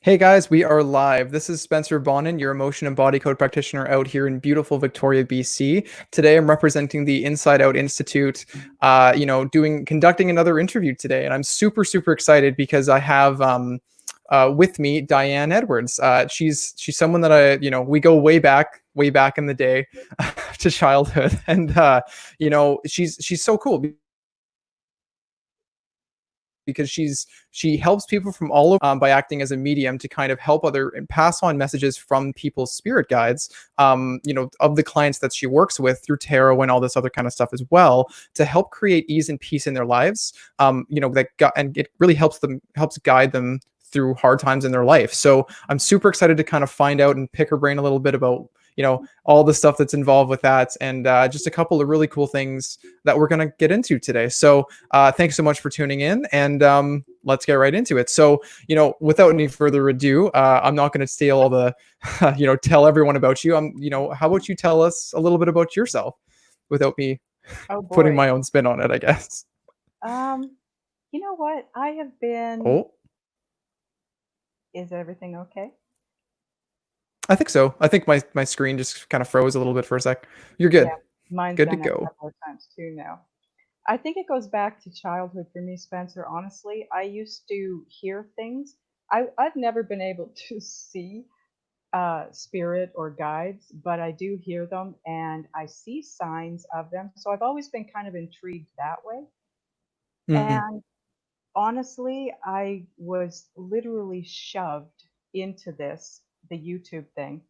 Hey guys, we are live. This is Spencer Bonin, your emotion and body code practitioner out here in beautiful Victoria, BC. Today I'm representing the Inside Out Institute, conducting another interview today. And I'm super excited because I have with me Diane Edwards. She's someone that we go way back in the day to childhood. And she's so cool because she helps people from all over by acting as a medium to kind of help other and pass on messages from people's spirit guides, of the clients that she works with through tarot and all this other kind of stuff as well, to help create ease and peace in their lives. And it really helps guide them through hard times in their life. So I'm super excited to kind of find out and pick her brain a little bit about all the stuff that's involved with that, and just a couple of really cool things that we're going to get into today. So thanks so much for tuning in, and let's get right into it. So without any further ado, I'm not going to steal all the tell everyone about you. How about you tell us a little bit about yourself without me putting my own spin on it, I guess. You know what? I have been. Oh, Is everything okay? I think so. I think my screen just kind of froze a little bit for a sec. You're Yeah, good. mine's Good to done that a go. couple of times too now. I think it goes back to childhood for me, Spencer. Honestly, I used to hear things. I've never been able to see spirit or guides, but I do hear them and I see signs of them. So I've always been kind of intrigued that way. Mm, And honestly, I was literally shoved into the YouTube thing.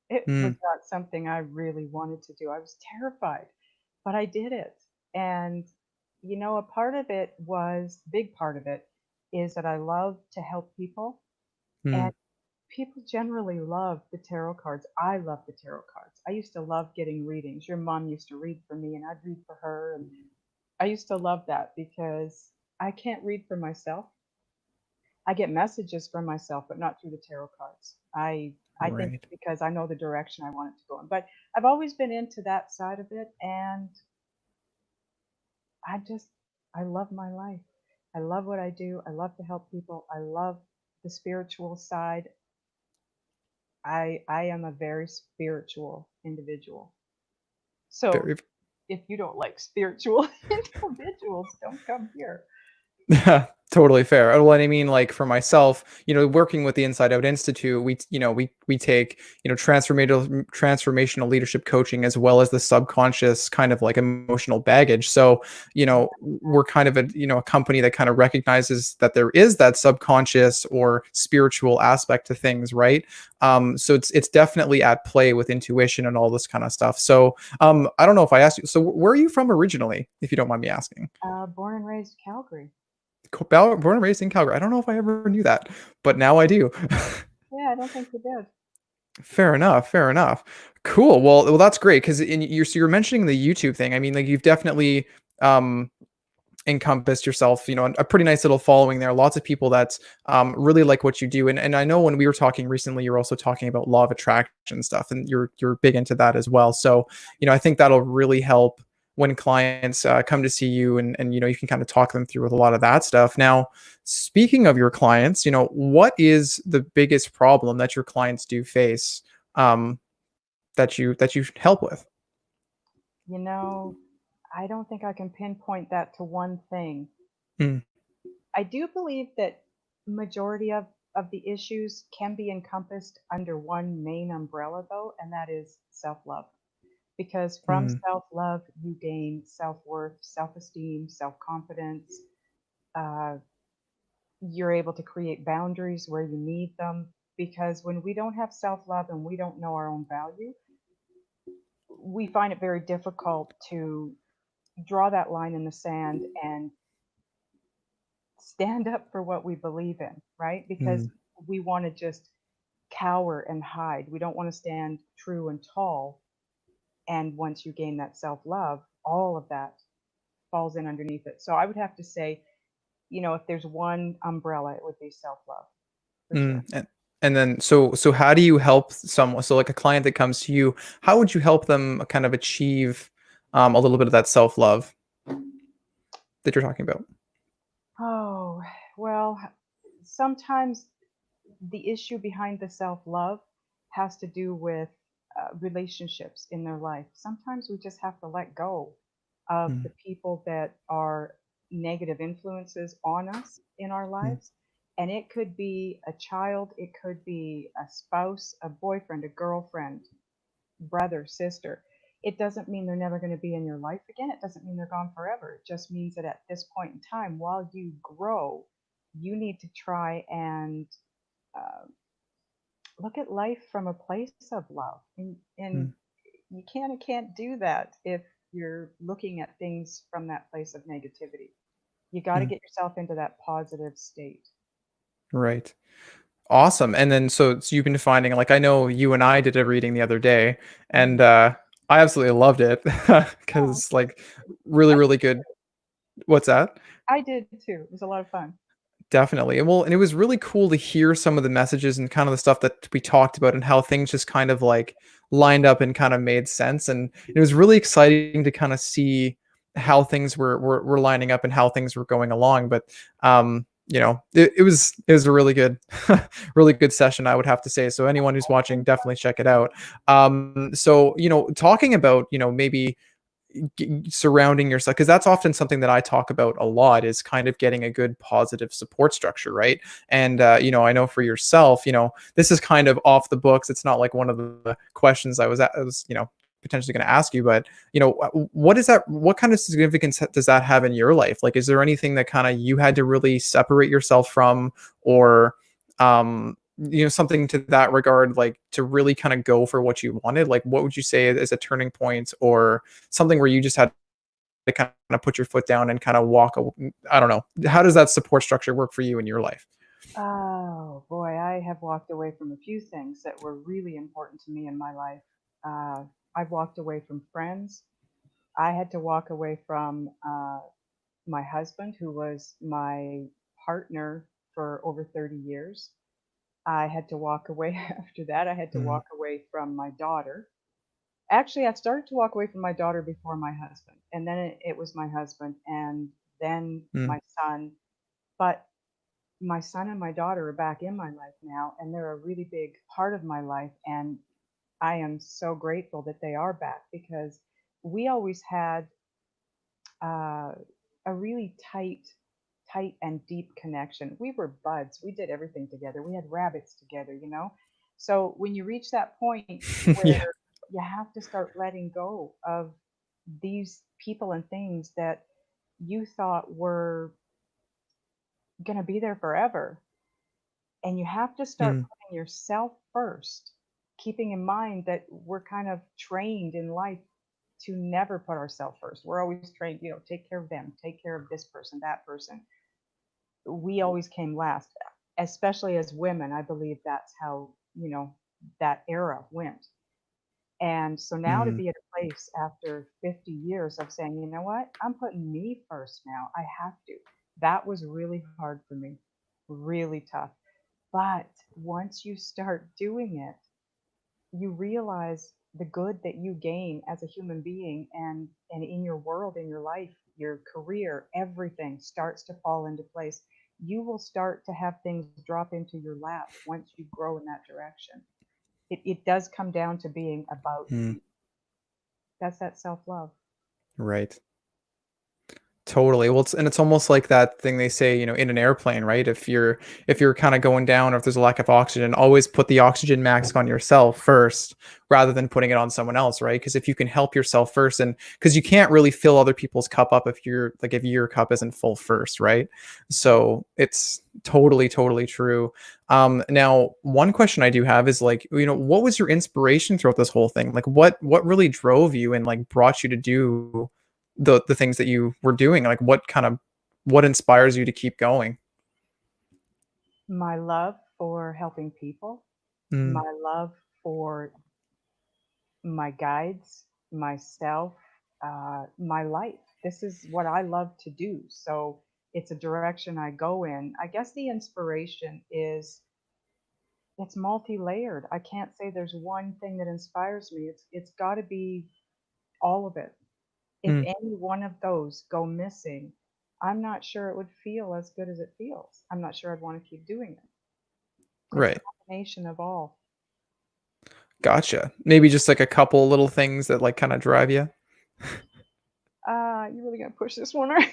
It was mm, not something I really wanted to do. I was terrified, but I did it. And, a part of it big part of it is that I love to help people. And mm. people generally love the tarot cards. I love the tarot cards. I used to love getting readings. Your mom used to read for me, and I'd read for her. And I used to love that because I can't read for myself. I get messages from myself, but not through the tarot cards. I think Right. it's because I know the direction I want it to go in. But I've always been into that side of it, and I just I love my life. I love what I do. I love to help people. I love the spiritual side. I am a very spiritual individual. So Very. if you don't like spiritual individuals, don't come here. Totally fair. Well, and I mean, like for myself, working with the Inside Out Institute, we take, transformational leadership coaching as well as the subconscious kind of like emotional baggage. So, we're kind of a company that kind of recognizes that there is that subconscious or spiritual aspect to things, right? So it's definitely at play with intuition and all this kind of stuff. So, I don't know if I asked you, so where are you from originally, if you don't mind me asking? Born and raised Calgary. Born and raised in Calgary. I don't know if I ever knew that, but now I do. Yeah, I don't think you did. Fair enough. Fair enough. Cool. Well, that's great because you're mentioning the YouTube thing. I mean, like you've definitely um encompassed yourself, a pretty nice little following there. Lots of people that really like what you do, and I know when we were talking recently, you're also talking about law of attraction stuff, and you're big into that as well. So, I think that'll really help when clients come to see you, and you can kind of talk them through with a lot of that stuff. Now, speaking of your clients, what is the biggest problem that your clients do face, um, that you help with? You know, I don't think I can pinpoint that to one thing. Mm, I do believe that majority of the issues can be encompassed under one main umbrella though, and that is self-love. Because from mm, self-love you gain self-worth, self-esteem, self-confidence. Uh, you're able to create boundaries where you need them because when we don't have self-love and we don't know our own value, we find it very difficult to draw that line in the sand and stand up for what we believe in, right? Because mm, we want to just cower and hide. We don't want to stand true and tall. And once you gain that self love, all of that falls in underneath it. So I would have to say, if there's one umbrella, it would be self love for sure. and then so how do you help someone, so like a client that comes to you, how would you help them kind of achieve a little bit of that self-love that you're talking about? Oh, well, sometimes the issue behind the self love has to do with relationships in their life. Sometimes we just have to let go of Mm, the people that are negative influences on us in our mm, lives. And it could be a child, it could be a spouse, a boyfriend, a girlfriend, brother, sister. It doesn't mean they're never going to be in your life again. It doesn't mean they're gone forever. It just means that at this point in time, while you grow, you need to try and uh, look at life from a place of love. And mm, you can't do that if you're looking at things from that place of negativity. You got to mm. get yourself into that positive state. Right. Awesome. And then so you've been finding, like, I know you and I did a reading the other day, and Mhm. I absolutely loved it Oh, because like really I, really good. What's that? I did too. It was a lot of fun. Definitely. And well, and it was really cool to hear some of the messages and kind of the stuff that we talked about and how things just kind of like lined up and kind of made sense. And it was really exciting to kind of see how things were lining up and how things were going along. But it was a really good really good session, I would have to say. So anyone who's watching, definitely check it out. So talking about maybe surrounding yourself, because that's often something that I talk about a lot, is kind of getting a good positive support structure, right? And I know for yourself, this is kind of off the books. It's not like one of the questions I was potentially going to ask you, but what kind of significance does that have in your life? Like, is there anything that kind of you had to really separate yourself from, or something to that regard, like to really kind of go for what you wanted? Like, what would you say is a turning point, or something where you just had to kind of put your foot down and kind of walk? I don't know. How does that support structure work for you in your life? Oh boy, I have walked away from a few things that were really important to me in my life. Uh, I've walked away from friends. I had to walk away from my husband, who was my partner for over 30 years. I had to walk away after that. I had to Mm, walk away from my daughter. Actually, I started to walk away from my daughter before my husband, and then it was my husband, and then mm, my son. But my son and my daughter are back in my life now, and they're a really big part of my life. And I am so grateful that they are back, because we always had uh, a really tight and deep connection. We were buds. We did everything together. We had rabbits together. So when you reach that point yeah. where you have to start letting go of these people and things that you thought were going to be there forever, and you have to start Mm, putting yourself first, keeping in mind that we're kind of trained in life to never put ourselves first. We're always trained, take care of them, take care of this person, that person. We always came last, especially as women. I believe that's how, that era went. And so now to mm, be at a place after 50 years of saying, you know what, I'm putting me first now. I have to. That was really hard for me, really tough. But once you start doing it, you realize the good that you gain as a human being, and in your world, in your life, your career, everything starts to fall into place. You will start to have things drop into your lap once you grow in that direction. It does come down to being about mm. you. That's that self love. Right. Totally. Well, it's almost like that thing they say, in an airplane, right? If you're kind of going down, or if there's a lack of oxygen, always put the oxygen mask on yourself first rather than putting it on someone else, right? Because if you can help yourself first, and because you can't really fill other people's cup up if your cup isn't full first, right? So it's totally, totally true. Now, one question I do have is, like, what was your inspiration throughout this whole thing? Like, what really drove you and like brought you to do the things that you were doing? Like, what inspires you to keep going? My love for helping people, Mm, my love for my guides, myself, my life. This is what I love to do. So it's a direction I go in. I guess the inspiration is, it's multi-layered. I can't say there's one thing that inspires me. It's got to be all of it. If mm, any one of those go missing, I'm not sure it would feel as good as it feels. I'm not sure I'd want to keep doing it. It's a Right. combination of all. Gotcha. Maybe just like a couple little things that like kind of drive you. You really gonna push this one, right?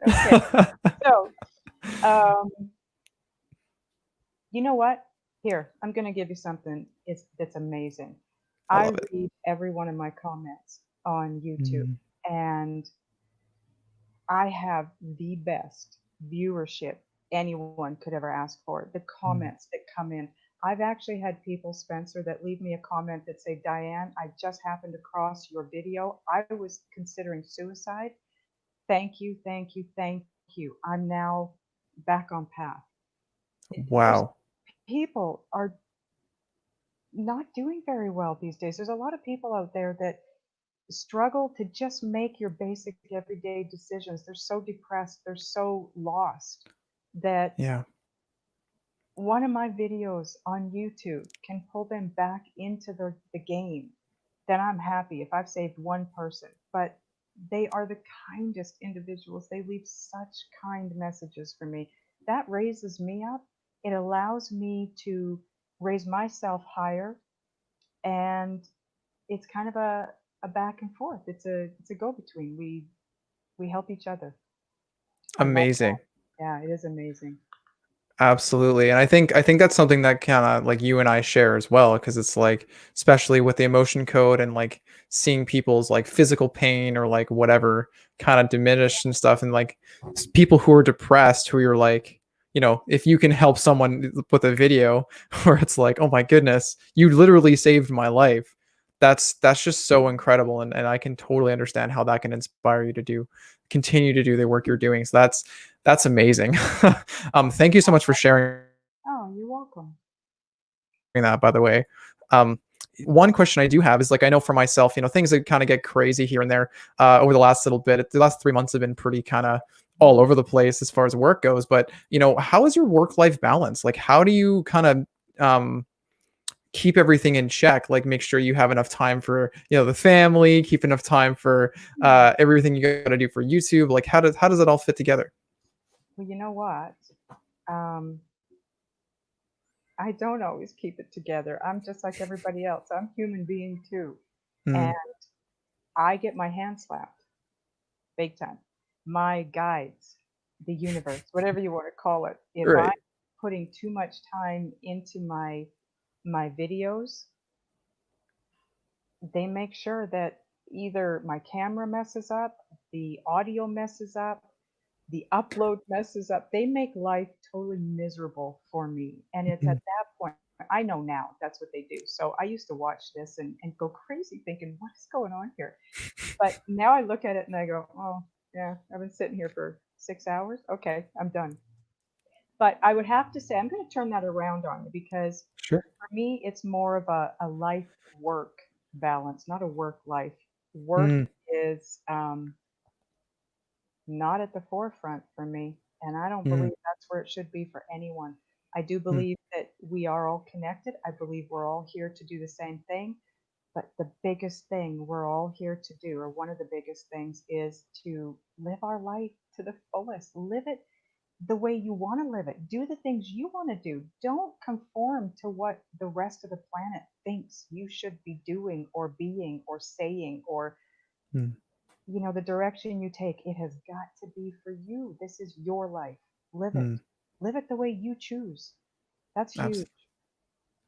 Okay. So, um, you know what? Here, I'm gonna give you something. That's amazing. I I love it. read every one of my comments on YouTube, Mm, and I have the best viewership anyone could ever ask for. The mm. comments that come in. I've actually had people, Spencer, that leave me a comment that say, Diane, I just happened across your video. I was considering suicide. Thank you, thank you, thank you. I'm now back on path. There's Wow. people are not doing very well these days. There's a lot of people out there that struggle to just make your basic everyday decisions. They're so depressed, they're so lost that Yeah. one of my videos on YouTube can pull them back into the game. Then I'm happy if I've saved one person. But they are the kindest individuals. They leave such kind messages for me. That raises me up. It allows me to raise myself higher, and it's kind of a back and forth. It's a go between. We help each other. I love that. Amazing. Yeah, it is amazing. Absolutely. And I think that's something that kind of like you and I share as well, because it's like, especially with the emotion code and like seeing people's like physical pain or like whatever kind of diminish and stuff. And like people who are depressed, who you're like, if you can help someone with a video where it's like, oh my goodness, you literally saved my life. That's just so incredible. And I can totally understand how that can inspire you to continue to do the work you're doing. So that's amazing. Thank you so much for sharing Oh, you're welcome. that, by the way. Um, one question I do have is like, I know for myself, things that kind of get crazy here and there over the last little bit. The last 3 months have been pretty kind of all over the place as far as work goes. But, how is your work-life balance? Like, how do you kind of keep everything in check? Like, make sure you have enough time for, the family, keep enough time for Hmm. everything you got to do for YouTube. Like, how does it all fit together? Well, you know what? Um, I don't always keep it together. I'm just like everybody else. I'm human being too. And Mm, I get my hand slapped big time. My guides, the universe, whatever you want to call it. If I'm right. putting too much time into my videos, they make sure that either my camera messes up, the audio messes up, the upload messes up. They make life totally miserable for me. And it's at Mhm. that point, I know now that's what they do. So I used to watch this and go crazy thinking, what is going on here? But now I look at it and I go, oh, yeah, I've been sitting here for 6 hours. Okay, I'm done. But I would have to say, I'm going to turn that around on you because Sure. for me, it's more of a life work balance, not a work life. Work Mm, is not at the forefront for me. And I don't mm, believe that's where it should be for anyone. I do mm, believe that we are all connected. I believe we're all here to do the same thing. But the biggest thing we're all here to do, or one of the biggest things, is to live our life to the fullest. Live it the way you want to live it. Do the things you want to do. Don't conform to what the rest of the planet thinks you should be doing or being or saying, or mm, the direction you take. It has got to be for you. This is your life. Live it. mm. Live it the way you choose. That's huge.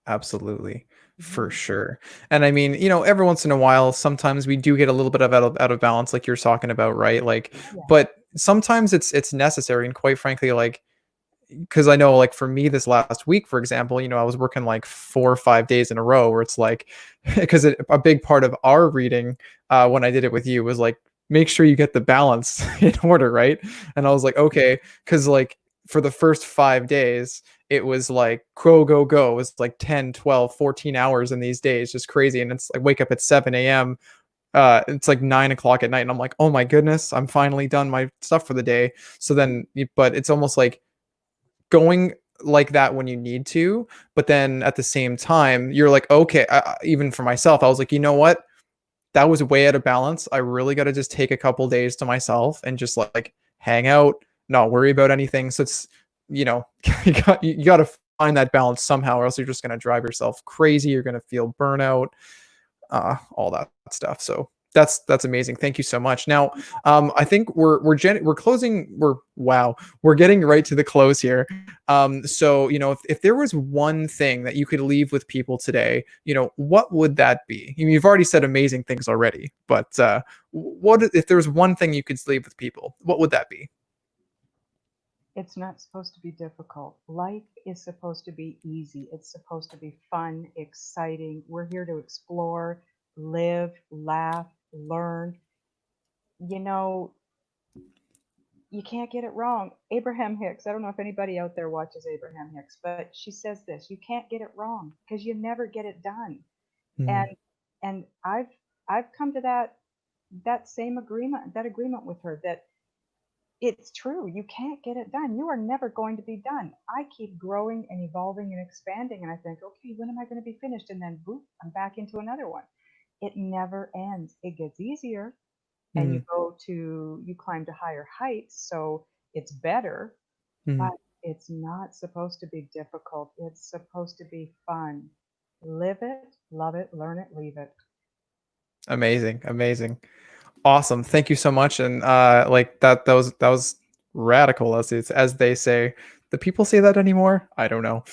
Absolutely, for Hmm. sure. And I mean, every once in a while, sometimes we do get a little bit of out of balance, like you're talking about, right? Like, Yeah. but sometimes it's necessary, and quite frankly, like, because I know, like for me, this last week, for example, I was working like 4 or 5 days in a row, where it's like, because a big part of our reading, when I did it with you, was like, make sure you get the balance in order, right? And I was like, okay, because like for the first 5 days, it was like go go go. It was like 10, 12, 14 hours in these days, just crazy. And it's like wake up at 7 a.m. It's like 9 o'clock at night, and I'm like, oh my goodness, I'm finally done my stuff for the day. So then, but it's almost like going like that when you need to, but then at the same time you're like, okay, even for myself, I was like, you know what, that was way out of balance. I really got to just take a couple days to myself and just like hang out, not worry about anything. So it's, you know, you got to find that balance somehow, or else you're just going to drive yourself crazy. You're going to feel burnout, all that stuff. So that's amazing. Thank you so much. Now, I think we're closing. We're getting right to the close here. So if there was one thing that you could leave with people today, what would that be? I mean, you've already said amazing things already, but what if there was one thing you could leave with people? What would that be? It's not supposed to be difficult. Life is supposed to be easy. It's supposed to be fun, exciting. We're here to explore, live, laugh, learn. You know, you can't get it wrong. Abraham Hicks, I don't know if anybody out there watches Abraham Hicks, but she says this, you can't get it wrong because you never get it done. Mm, And I've come to that same agreement with her, that it's true. You can't get it done. You are never going to be done. I keep growing and evolving and expanding, and I think, okay, when am I going to be finished? And then, boop, I'm back into another one. It never ends. It gets easier, and mm, you climb to higher heights, so it's better, mm. but it's not supposed to be difficult. It's supposed to be fun. Live it, love it, learn it, leave it. Amazing. Awesome. Thank you so much. And like that was radical, as they say. Do people say that anymore? I don't know.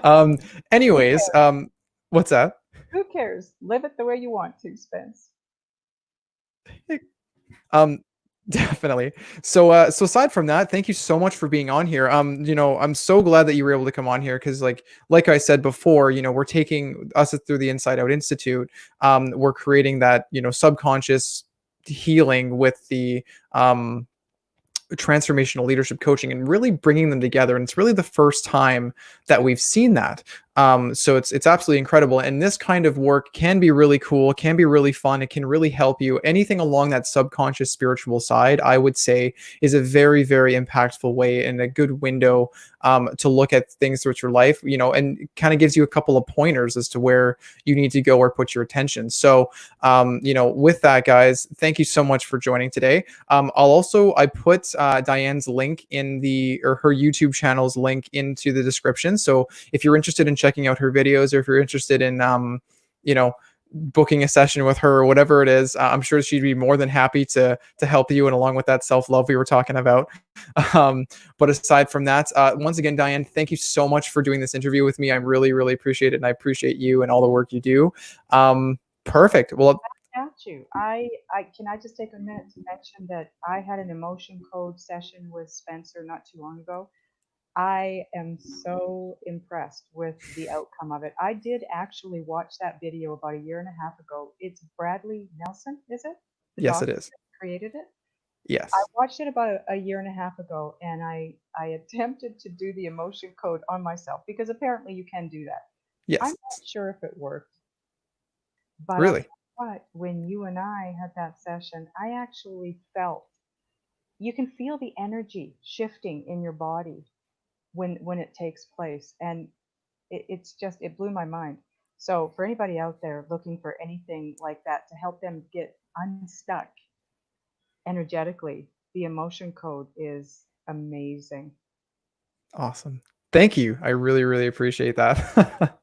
um anyways, what's that? Who cares? Live it the way you want to, Spence. Um, definitely. So aside from that, thank you so much for being on here. I'm so glad that you were able to come on here because like I said before, we're taking us through the Inside Out Institute. We're creating that, subconscious healing with the transformational leadership coaching and really bringing them together. And it's really the first time that we've seen that. So it's absolutely incredible. And this kind of work can be really cool, can be really fun. It can really help you. Anything along that subconscious spiritual side, I would say, is a very, very impactful way and a good window to look at things through your life, and kind of gives you a couple of pointers as to where you need to go or put your attention. So, with that, guys, thank you so much for joining today. I put Diane's link or her YouTube channel's link into the description. So if you're interested in checking out her videos, or if you're interested in, booking a session with her or whatever it is, I'm sure she'd be more than happy to help you, and along with that self-love we were talking about. But aside from that, once again, Diane, thank you so much for doing this interview with me. I really, really appreciate it, and I appreciate you and all the work you do. Perfect. Well, Got you. I just take a minute to mention that I had an emotion code session with Spencer not too long ago. I am so impressed with the outcome of it. I did actually watch that video about a year and a half ago. It's Bradley Nelson, is it? The yes, it doctor is. that created it? I Yes. watched it about a year and a half ago, and I attempted to do the emotion code on myself because apparently you can do that. I'm Yes. not sure if it worked, but I'll tell Really. you what, when you and I had that session, I actually felt, you can feel the energy shifting in your body when it takes place, and it blew my mind. So for anybody out there looking for anything like that to help them get unstuck energetically, the emotion code is amazing. Awesome. Thank you. I really, really appreciate that.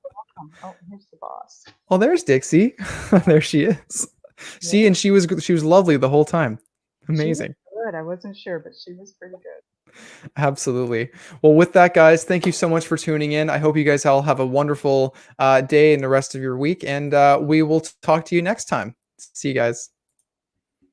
Oh, here's the boss. Oh, there's Dixie. There she is. Yeah, See, and she was lovely the whole time. she was Amazing. good. I wasn't sure, but she was pretty good. Absolutely. Well, with that, guys, thank you so much for tuning in. I hope you guys all have a wonderful day and the rest of your week, and we will talk to you next time. See you guys.